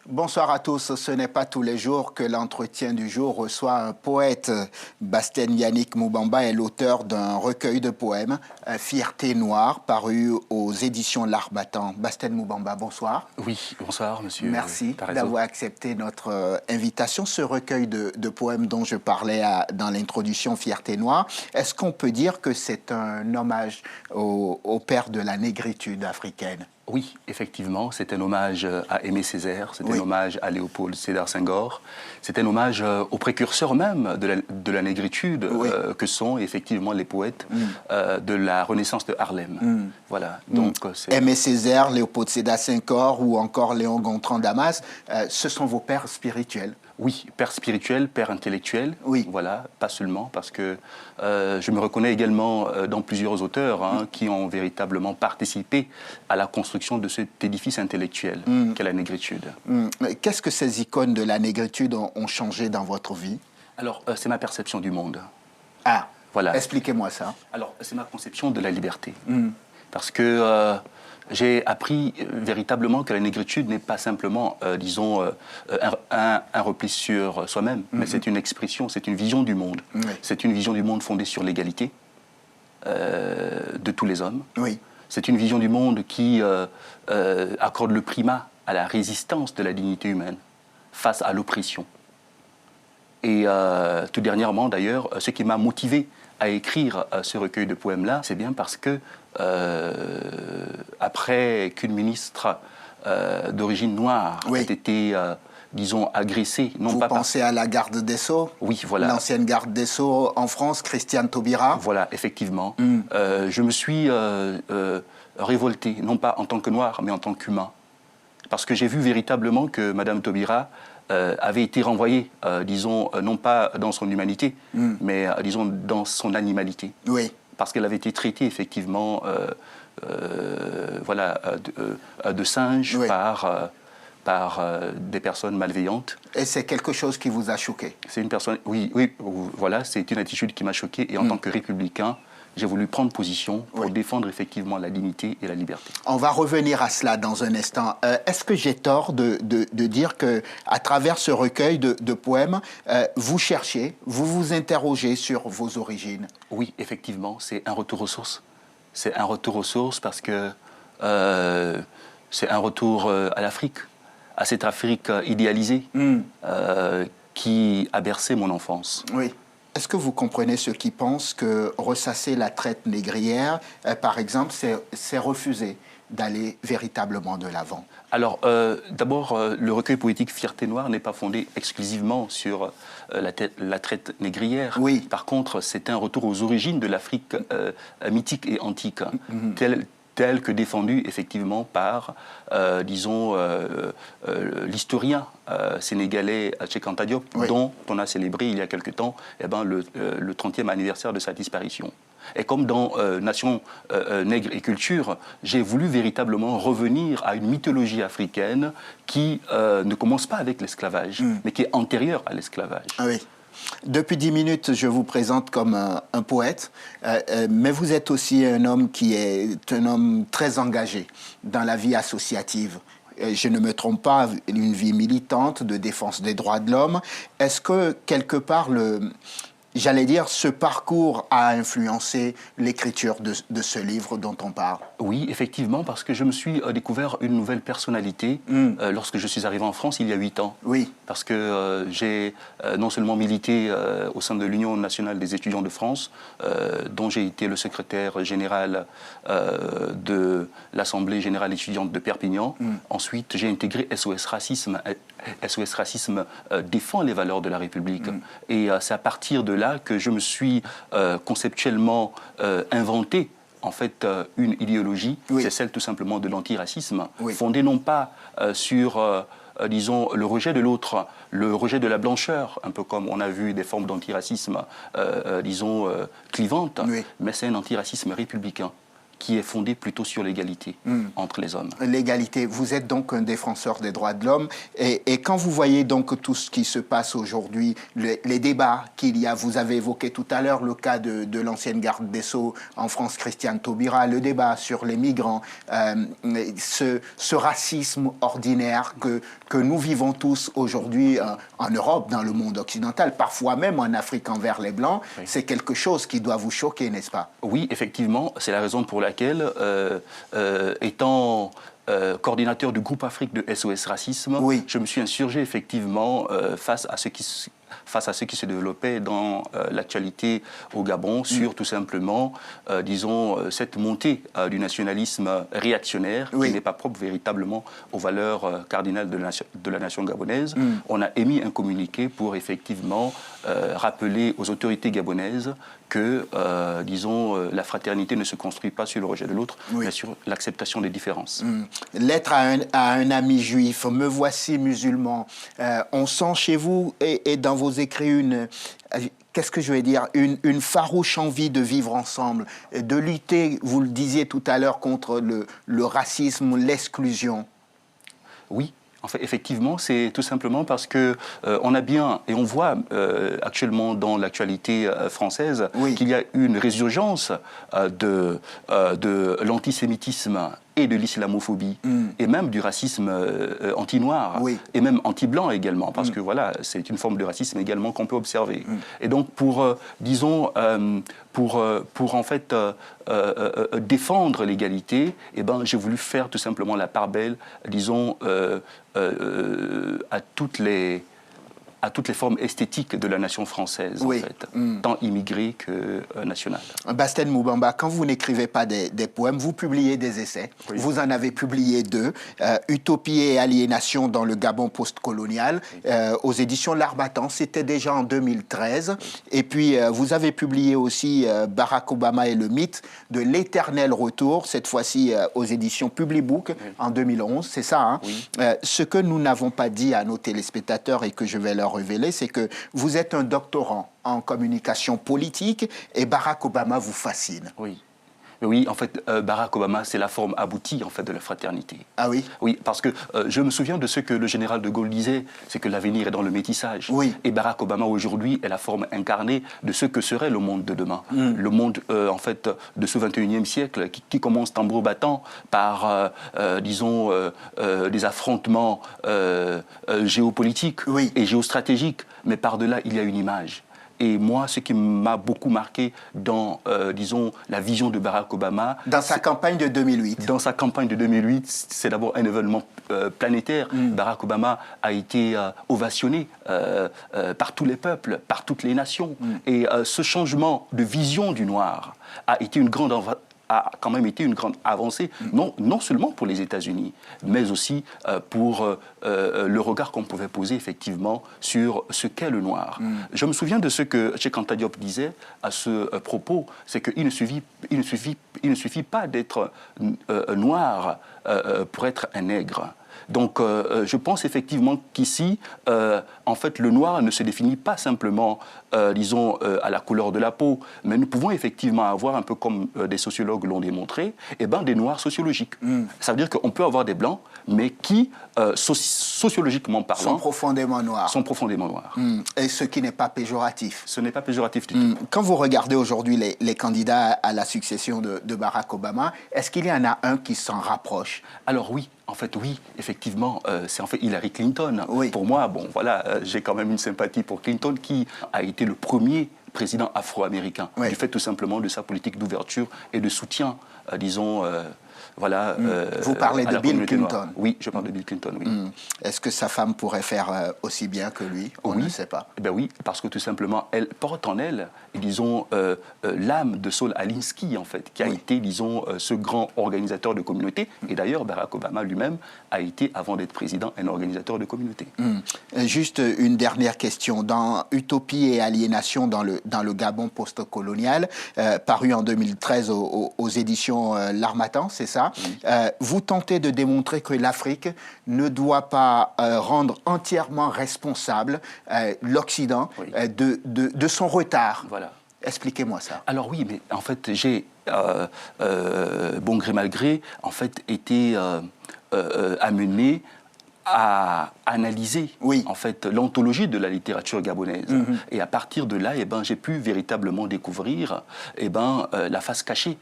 Bonsoir à tous. Ce n'est pas tous les jours que l'entretien du jour reçoit un poète. Basten Yannick Moubamba est l'auteur d'un recueil de poèmes, Fierté noire, paru aux éditions L'Armatan. Basten Moubamba, bonsoir. Oui, bonsoir, monsieur. Merci d'avoir accepté notre invitation. Ce recueil de poèmes dont je parlais dans l'introduction, Fierté noire, est-ce qu'on peut dire que c'est un hommage au père de la négritude africaine ? Oui, effectivement, c'est un hommage à Aimé Césaire, c'est un hommage à Léopold Sédar Senghor, c'est un hommage aux précurseurs même de la négritude que sont effectivement les poètes de la Renaissance de Harlem. Voilà. Donc, Aimé Césaire, Léopold Sédar Senghor ou encore Léon Gontran Damas, ce sont vos pères spirituels. Oui, père spirituel, père intellectuel, voilà, pas seulement, parce que je me reconnais également dans plusieurs auteurs qui ont véritablement participé à la construction de cet édifice intellectuel qu'est la négritude. Qu'est-ce que ces icônes de la négritude ont changé dans votre vie? Alors, c'est ma perception du monde. Ah, voilà. Expliquez-moi ça. Alors, c'est ma conception de la liberté. Parce que j'ai appris véritablement que la négritude n'est pas simplement, disons, un repli sur soi-même, mais c'est une expression, c'est une vision du monde. C'est une vision du monde fondée sur l'égalité de tous les hommes. C'est une vision du monde qui accorde le primat à la résistance de la dignité humaine face à l'oppression. Et tout dernièrement, d'ailleurs, ce qui m'a motivé à écrire ce recueil de poèmes-là, c'est bien parce que après qu'une ministre d'origine noire ait été, disons, agressée... Vous pensez à la garde des Sceaux? Oui, voilà. L'ancienne garde des Sceaux en France, Christiane Taubira? Voilà, effectivement. Je me suis révolté, non pas en tant que noir, mais en tant qu'humain. Parce que j'ai vu véritablement que Madame Taubira avait été renvoyée, disons, non pas dans son humanité, mais, disons, dans son animalité. Parce qu'elle avait été traitée, effectivement, voilà, de singe par des personnes malveillantes. Et c'est quelque chose qui vous a choqué? C'est une personne, oui, voilà, c'est une attitude qui m'a choqué. Et en tant que républicain, j'ai voulu prendre position pour défendre effectivement la dignité et la liberté. On va revenir à cela dans un instant. Est-ce que j'ai tort de dire qu'à travers ce recueil de poèmes, vous cherchez, vous vous interrogez sur vos origines? Oui, effectivement, c'est un retour aux sources. C'est un retour aux sources parce que c'est un retour à l'Afrique, à cette Afrique idéalisée qui a bercé mon enfance. Est-ce que vous comprenez ceux qui pensent que ressasser la traite négrière, par exemple, c'est refuser d'aller véritablement de l'avant? Alors, d'abord, le recueil poétique Fierté noire n'est pas fondé exclusivement sur la traite négrière. Par contre, c'est un retour aux origines de l'Afrique mythique et antique, tel que défendu effectivement par, disons, l'historien sénégalais Cheikh Anta Diop, dont on a célébré il y a quelque temps le 30e anniversaire de sa disparition. Et comme dans Nation, Nègre et Culture, j'ai voulu véritablement revenir à une mythologie africaine qui ne commence pas avec l'esclavage, mais qui est antérieure à l'esclavage. Depuis 10 minutes, je vous présente comme un poète, mais vous êtes aussi un homme qui est un homme très engagé dans la vie associative. Je ne me trompe pas, une vie militante de défense des droits de l'homme. Est-ce que, quelque part, j'allais dire, ce parcours a influencé l'écriture de ce livre dont on parle? Oui, effectivement, parce que je me suis découvert une nouvelle personnalité lorsque je suis arrivé en France il y a 8 ans. Parce que j'ai non seulement milité au sein de l'Union nationale des étudiants de France, dont j'ai été le secrétaire général de l'Assemblée générale étudiante de Perpignan. Ensuite, j'ai intégré SOS Racisme. SOS Racisme défend les valeurs de la République. Et c'est à partir de là que je me suis conceptuellement inventé en fait une idéologie, c'est celle tout simplement de l'antiracisme, fondée non pas sur, disons, le rejet de l'autre, le rejet de la blancheur, un peu comme on a vu des formes d'antiracisme, disons, clivantes, mais c'est un antiracisme républicain qui est fondée plutôt sur l'égalité entre les hommes. L'égalité. Vous êtes donc un défenseur des droits de l'homme. Et quand vous voyez donc tout ce qui se passe aujourd'hui, les débats qu'il y a, vous avez évoqué tout à l'heure le cas de l'ancienne garde des Sceaux en France, Christiane Taubira, le débat sur les migrants, ce racisme ordinaire que nous vivons tous aujourd'hui en Europe, dans le monde occidental, parfois même en Afrique envers les Blancs, c'est quelque chose qui doit vous choquer, n'est-ce pas? Oui, effectivement, c'est la raison pour laquelle, étant coordinateur du groupe Afrique de SOS Racisme, je me suis insurgé effectivement face à ce qui se développait dans l'actualité au Gabon sur tout simplement, disons, cette montée du nationalisme réactionnaire qui n'est pas propre véritablement aux valeurs cardinales de la nation gabonaise. On a émis un communiqué pour effectivement rappeler aux autorités gabonaises que, disons, la fraternité ne se construit pas sur le rejet de l'autre, mais sur l'acceptation des différences. Lettre à un ami juif, me voici musulman. On sent chez vous et dans vos écrits qu'est-ce que je vais dire, une farouche envie de vivre ensemble, de lutter, vous le disiez tout à l'heure, contre le racisme, l'exclusion. Oui. En fait, effectivement, c'est tout simplement parce que on a bien, et on voit actuellement dans l'actualité française qu'il y a une résurgence de l'antisémitisme et de l'islamophobie, et même du racisme anti-noir, et même anti-blanc également, parce que voilà, c'est une forme de racisme également qu'on peut observer. Et donc pour, disons, pour en fait défendre l'égalité, eh ben, j'ai voulu faire tout simplement la part belle, disons, à toutes les formes esthétiques de la nation française, en fait, tant immigrée que nationale. Basten Moubamba, quand vous n'écrivez pas des poèmes, vous publiez des essais. Vous en avez publié 2, Utopie et aliénation dans le Gabon postcolonial, aux éditions L'Harmattan, c'était déjà en 2013. Et puis, vous avez publié aussi Barack Obama et le mythe de l'éternel retour, cette fois-ci aux éditions Publibook, en 2011, c'est ça, hein? Ce que nous n'avons pas dit à nos téléspectateurs et que je vais leur révéler, c'est que vous êtes un doctorant en communication politique et Barack Obama vous fascine. Oui, en fait, Barack Obama, c'est la forme aboutie en fait, de la fraternité. Ah oui? Oui, parce que je me souviens de ce que le général de Gaulle disait, c'est que l'avenir est dans le métissage. Et Barack Obama, aujourd'hui, est la forme incarnée de ce que serait le monde de demain. Le monde, en fait, de ce 21e siècle, qui commence tambour battant par, disons, des affrontements géopolitiques et géostratégiques, mais par-delà, il y a une image. Et moi, ce qui m'a beaucoup marqué dans, disons, la vision de Barack Obama... Dans sa campagne de 2008. Dans sa campagne de 2008, c'est d'abord un événement planétaire. Barack Obama a été ovationné par tous les peuples, par toutes les nations. Et ce changement de vision du noir a été quand même été une grande avancée, non seulement pour les États-Unis, mais aussi pour le regard qu'on pouvait poser effectivement sur ce qu'est le noir. Je me souviens de ce que Cheikh Anta Diop disait à ce propos, c'est qu'il ne suffit pas d'être noir pour être un nègre. Donc, je pense effectivement qu'ici, en fait, le noir ne se définit pas simplement, disons, à la couleur de la peau, mais nous pouvons effectivement avoir, un peu comme des sociologues l'ont démontré, eh ben, des noirs sociologiques. Ça veut dire qu'on peut avoir des blancs, mais qui, sociologiquement parlant... sont profondément noirs. Sont profondément noirs. Et ce qui n'est pas péjoratif. Ce n'est pas péjoratif du tout. Quand vous regardez aujourd'hui les candidats à la succession de Barack Obama, est-ce qu'il y en a un qui s'en rapproche? Alors oui. En fait, oui, effectivement, c'est en fait Hillary Clinton. Pour moi, bon, voilà, j'ai quand même une sympathie pour Clinton, qui a été le premier président afro-américain, du fait tout simplement de sa politique d'ouverture et de soutien, disons, voilà. Vous parlez de Bill Clinton. Noire. Oui, je parle de Bill Clinton, oui. Est-ce que sa femme pourrait faire aussi bien que lui? On ne sait pas. Ben oui, parce que tout simplement, elle porte en elle, disons, l'âme de Saul Alinsky, en fait, qui a été, disons, ce grand organisateur de communauté. Et d'ailleurs, Barack Obama lui-même a été, avant d'être président, un organisateur de communauté. Juste une dernière question. Dans Utopie et aliénation dans le Gabon post-colonial, paru en 2013 aux éditions L'Harmattan, c'est ça? Vous tentez de démontrer que l'Afrique ne doit pas rendre entièrement responsable l'Occident de son retard Expliquez-moi ça. Alors oui, mais en fait, j'ai, bon gré mal gré, en fait, été amené à analyser en fait l'anthologie de la littérature gabonaise. Et à partir de là, j'ai pu véritablement découvrir la face cachée,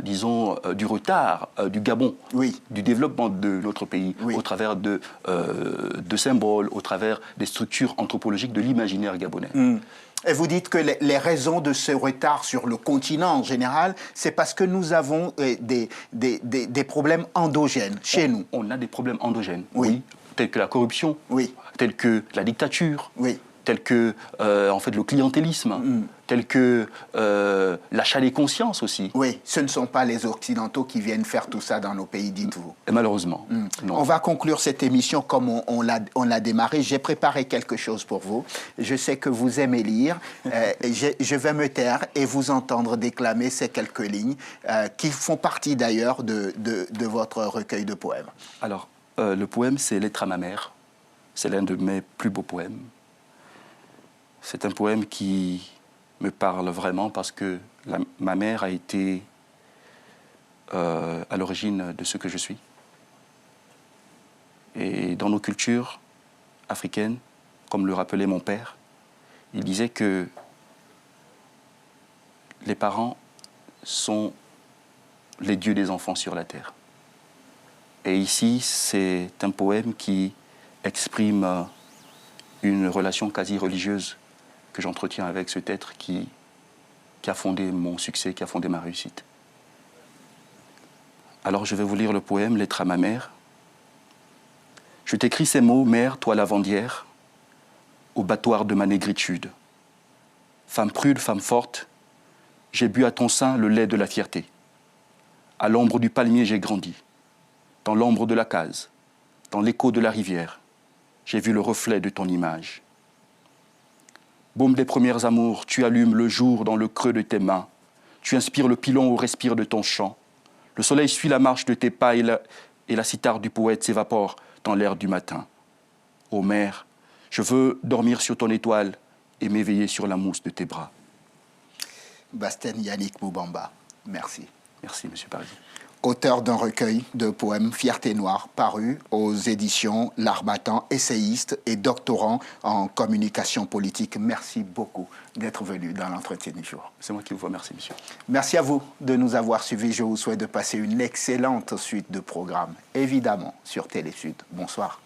disons, du retard du Gabon, du développement de notre pays, au travers de symboles, au travers des structures anthropologiques de l'imaginaire gabonais. Et vous dites que les raisons de ce retard sur le continent en général, c'est parce que nous avons des problèmes endogènes chez nous. On a des problèmes endogènes, tels que la corruption, tels que la dictature, tels que en fait, le clientélisme, tels que l'achat des consciences aussi. Oui, ce ne sont pas les Occidentaux qui viennent faire tout ça dans nos pays, dites-vous. Malheureusement. Non. On va conclure cette émission comme on l'a démarré. J'ai préparé quelque chose pour vous. Je sais que vous aimez lire. Je vais me taire et vous entendre déclamer ces quelques lignes qui font partie d'ailleurs de votre recueil de poèmes. Alors, le poème, c'est Lettre à ma mère. C'est l'un de mes plus beaux poèmes. C'est un poème qui me parle vraiment parce que ma mère a été à l'origine de ce que je suis. Et dans nos cultures africaines, comme le rappelait mon père, il disait que les parents sont les dieux des enfants sur la terre. Et ici, c'est un poème qui exprime une relation quasi religieuse que j'entretiens avec cet être qui a fondé mon succès, qui a fondé ma réussite. Alors je vais vous lire le poème « Lettre à ma mère ». Je t'écris ces mots, mère, toi lavandière, au battoir de ma négritude. Femme prude, femme forte, j'ai bu à ton sein le lait de la fierté. À l'ombre du palmier, j'ai grandi. Dans l'ombre de la case, dans l'écho de la rivière, j'ai vu le reflet de ton image. Baume des premières amours, tu allumes le jour dans le creux de tes mains. Tu inspires le pilon au respire de ton chant. Le soleil suit la marche de tes pas et la cithare du poète s'évapore dans l'air du matin. Ô mère, je veux dormir sur ton étoile et m'éveiller sur la mousse de tes bras. Bastien Yannick Moubamba, merci. Merci, Monsieur Paris. Auteur d'un recueil de poèmes Fierté Noire, paru aux éditions L'Harmattan, essayiste et doctorant en communication politique. Merci beaucoup d'être venu dans l'entretien du jour. C'est moi qui vous remercie, monsieur. Merci à vous de nous avoir suivis. Je vous souhaite de passer une excellente suite de programmes, évidemment, sur Télé Sud. Bonsoir.